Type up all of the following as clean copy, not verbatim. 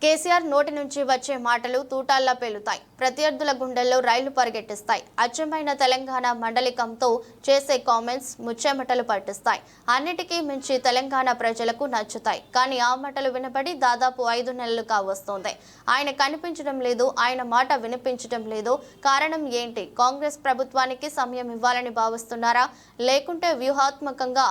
కేసీఆర్ నోటి నుంచి వచ్చే మాటలు తూటాల్లా పేలుతాయి. ప్రత్యర్థుల గుండెల్లో రైళ్లు పరిగెట్టిస్తాయి. అచ్చమైన తెలంగాణ మండలికంతో చేసే కామెంట్స్ ముచ్చెమటలు పట్టిస్తాయి. అన్నిటికీ మించి తెలంగాణ ప్రజలకు నచ్చుతాయి. కానీ ఆ మాటలు వినబడి దాదాపు 5 నెలలు కావస్తోంది. ఆయన కనిపించడం లేదు, ఆయన మాట వినిపించడం లేదు. కారణం ఏంటి? కాంగ్రెస్ ప్రభుత్వానికి సమయం ఇవ్వాలని భావిస్తున్నారా? లేకుంటే వ్యూహాత్మకంగా?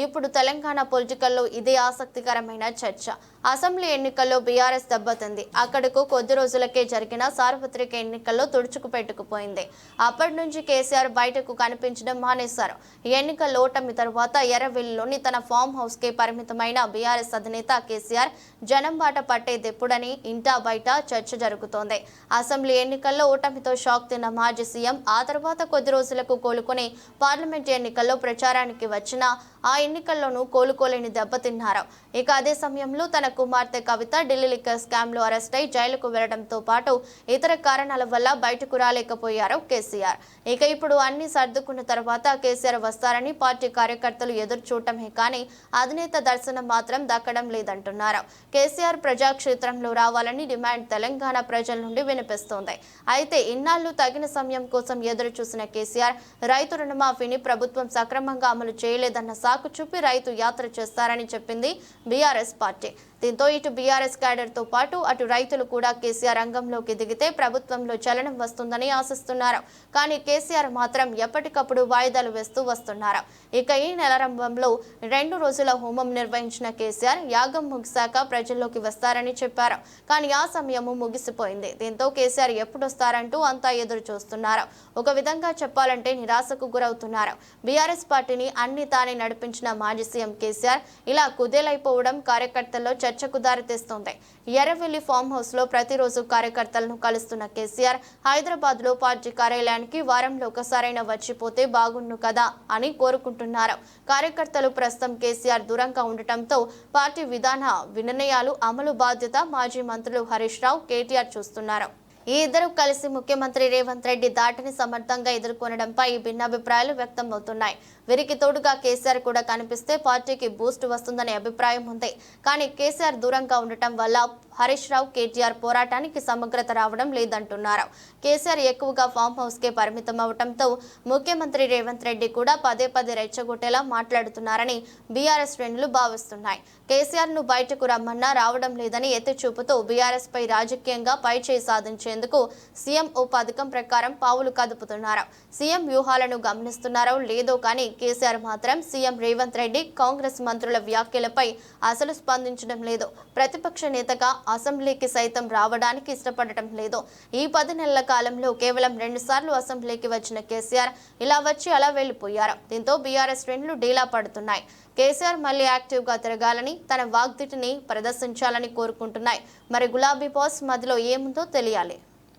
ఇప్పుడు తెలంగాణ పొలిటికల్లో ఇదే ఆసక్తికరమైన చర్చ. అసెంబ్లీ ఎన్నికల్లో బీఆర్ఎస్ దెబ్బతింది. అక్కడకు కొద్ది రోజులకే జరిగిన సార్వత్రిక ఎన్నికల్లో తుడుచుకుపెట్టుకుపోయింది. అప్పటి నుంచి కేసీఆర్ బయటకు కనిపించడం మానేశారు. ఎన్నికల ఓటమి తరువాత ఎర్రవెల్లిలోని తన ఫామ్ హౌస్ కే పరిమితమైన బీఆర్ఎస్ అధినేత కేసీఆర్ జనం బాట పట్టేదెప్పుడని ఇంటా బయట చర్చ జరుగుతోంది. అసెంబ్లీ ఎన్నికల్లో ఓటమితో షాక్ తిన్న మాజీ సీఎం ఆ తర్వాత కొద్ది రోజులకు కోలుకొని పార్లమెంట్ ఎన్నికల్లో ప్రచారానికి వచ్చిన ఆ ఎన్నికల్లోనూ కోలుకోలేని దెబ్బతిన్నారు. ఇక అదే సమయంలో తన కుమార్తె కవిత ఢిల్లీ లిక్కర్ స్కామ్ లో అరెస్ట్ అయి జైలుకు వెళ్లడంతో పాటు ఇతర కారణాల వల్ల బయటకు రాలేకపోయారు కేసీఆర్. ఇక ఇప్పుడు అన్ని సర్దుకున్న తర్వాత కేసీఆర్ వస్తారని పార్టీ కార్యకర్తలు ఎదురు చూడటమే కానీ అధినేత దర్శనం మాత్రం దక్కడం లేదంటున్నారు. కేసీఆర్ ప్రజాక్షేత్రంలో రావాలని డిమాండ్ తెలంగాణ ప్రజల నుండి వినిపిస్తోంది. అయితే ఇన్నాళ్లు తగిన సమయం కోసం ఎదురు చూసిన కేసీఆర్ రైతు రుణమాఫీని ప్రభుత్వం సక్రమంగా అమలు చేయలేదన్న సాకు చూపి రైతు యాత్ర చేస్తారని చెప్పింది బీఆర్ఎస్ పార్టీ. దీంతో ఇటు బీఆర్ఎస్ క్యాడర్ తో పాటు అటు రైతులు కూడా కేసీఆర్ రంగంలోకి దిగితే ప్రభుత్వంలో చలనం వస్తుందని ఆశిస్తున్నారు. కానీ కేసీఆర్ మాత్రం ఎప్పటికప్పుడు వాయిదాలు వేస్తూ వస్తున్నారు. ఇక ఈ నెలారంభంలో 2 రోజుల హోమం నిర్వహించిన కేసీఆర్ యాగం ముగిశాక ప్రజల్లోకి వస్తారని చెప్పారు. కానీ ఆ సమయము ముగిసిపోయింది. దీంతో కేసీఆర్ ఎప్పుడొస్తారంటూ అంతా ఎదురు చూస్తున్నారు. ఒక విధంగా చెప్పాలంటే నిరాశకు గురవుతున్నారు. బీఆర్ఎస్ పార్టీని అన్ని తానే నడిపించిన మాజీ సీఎం కేసీఆర్ ఇలా కుదేలైపోవడం కార్యకర్తల్లో చర్చకు దారితీస్తోంది. ఎర్రవెల్లి ఫామ్ హౌస్ లో ప్రతిరోజు కార్యకర్తలను కలుస్తున్న కేసీఆర్ హైదరాబాద్ లో పార్టీ కార్యాలయానికి వారంలో ఒకసారైనా వచ్చిపోతే బాగుండు కదా అని కోరుకుంటున్నారు. కార్యకర్తలు ప్రస్తుతం కేసీఆర్ దూరంగా ఉండటంతో పార్టీ విధాన నిర్ణయాలు అమలు బాధ్యత మాజీ మంత్రులు హరీష్ రావు, కేటీఆర్ చూస్తున్నారు. ఈ ఇద్దరు కలిసి ముఖ్యమంత్రి రేవంత్ రెడ్డి దాటిని సమర్థంగా ఎదుర్కొనడంపై భిన్నాభిప్రాయాలు వ్యక్తం అవుతున్నాయి. వీరికి తోడుగా కేసీఆర్ కూడా కనిపిస్తే పార్టీకి బూస్ట్ వస్తుందనే అభిప్రాయం ఉంది. కానీ కేసీఆర్ దూరంగా ఉండటం వల్ల హరీష్ రావు, కేటీఆర్ పోరాటానికి సమగ్రత రావడం లేదంటున్నారు. కేసీఆర్ ఎక్కువగా ఫామ్ హౌస్ కే పరిమితం అవడంతో ముఖ్యమంత్రి రేవంత్ రెడ్డి కూడా పదే పదే రెచ్చగొట్టేలా మాట్లాడుతున్నారని బీఆర్ఎస్ శ్రేణులు భావిస్తున్నాయి. కేసీఆర్ ను బయటకు రమ్మన్నా రావడం లేదని ఎత్తి చూపుతూ బీఆర్ఎస్ పై రాజకీయంగా పైచేయి సాధించేందుకు సీఎం ఓ పథకం ప్రకారం పావులు కదుపుతున్నారు. సీఎం వ్యూహాలను గమనిస్తున్నారో లేదో కానీ కేసీఆర్ మాత్రం సీఎం రేవంత్ రెడ్డి, కాంగ్రెస్ మంత్రుల వ్యాఖ్యలపై అసలు స్పందించడం లేదు. ప్రతిపక్ష నేతగా అసెంబ్లీకి సైతం రావడానికి ఇష్టపడటం లేదు. ఈ 10 నెలల కాలంలో కేవలం 2 సార్లు అసెంబ్లీకి వచ్చిన కేసీఆర్ ఇలా వచ్చి అలా వెళ్లిపోయారు. దీంతో బీఆర్ఎస్ శ్రేణులు డీలా పడుతున్నాయి. కేసీఆర్ మళ్లీ యాక్టివ్ గా తిరగాలని, తన వాగ్దిటిని ప్రదర్శించాలని కోరుకుంటున్నాయి. మరి గులాబీ బాస్ మధ్యలో ఏముందో తెలియాలి.